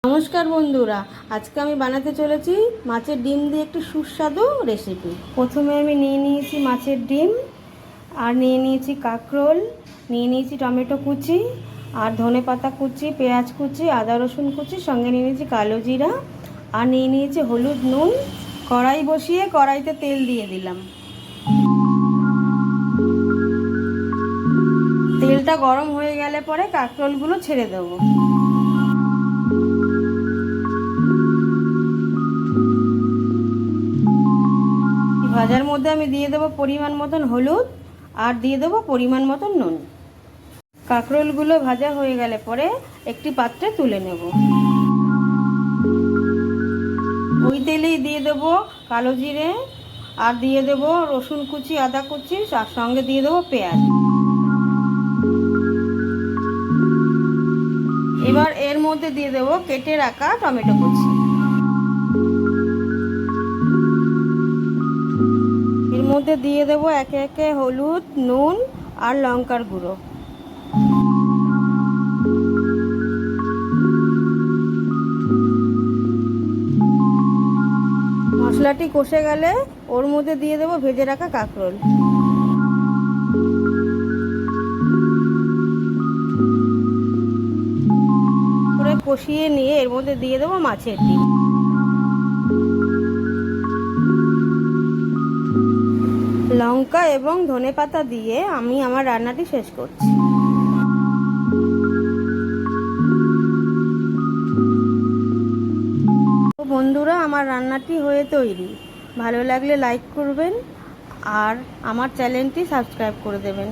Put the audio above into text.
নমস্কার বন্ধুরা, আজকে আমি বানাতে চলেছি মাছের ডিম দিয়ে একটি সুস্বাদু রেসিপি। প্রথমে আমি নিয়ে নিয়েছি মাছের ডিম, আর নিয়ে নিয়েছি কাঁকরোল, নিয়ে নিয়েছি টমেটো কুচি আর ধনেপাতা কুচি, পেঁয়াজ কুচি, আদা রসুন কুচি, সঙ্গে নিয়ে নিয়েছি কালো জিরা আর নিয়ে নিয়েছি হলুদ, নুন। কড়াই বসিয়ে কড়াইতে তেল দিয়ে দিলাম। তেলটা গরম হয়ে গেলে পরে কাঁকরোলগুলো ছেড়ে দেবো। ভাজার মধ্যে আমি দিয়ে দেবো পরিমাণ মতন হলুদ আর দিয়ে দেবো পরিমাণ মতন নুন। কাঁকরোলগুলো ভাজা হয়ে গেলে পরে একটি পাত্রে তুলে নেব। ওই তেলেই দিয়ে দেবো কালো জিরে আর দিয়ে দেবো রসুন কুচি, আদা কুচি, আর সঙ্গে দিয়ে দেবো পেঁয়াজ। এবার এর মধ্যে দিয়ে দেবো কেটে রাখা টমেটো কুচি। এর মধ্যে দিয়ে দেবো একে একে হলুদ, নুন আর লঙ্কার গুঁড়ো। মশলাটি কষে গেলে ওর মধ্যে দিয়ে দেবো ভেজে রাখা কাঁকরোল। করে কষিয়ে নিয়ে এর মধ্যে দিয়ে দেবো মাছের ডিম। লঙ্কা এবং ধনেপাতা দিয়ে আমি আমার রান্নাটি শেষ করছি। বন্ধুরা, আমার রান্নাটি হয়ে তৈরি। ভালো লাগলে লাইক করবেন আর আমার চ্যানেলটি সাবস্ক্রাইব করে দেবেন।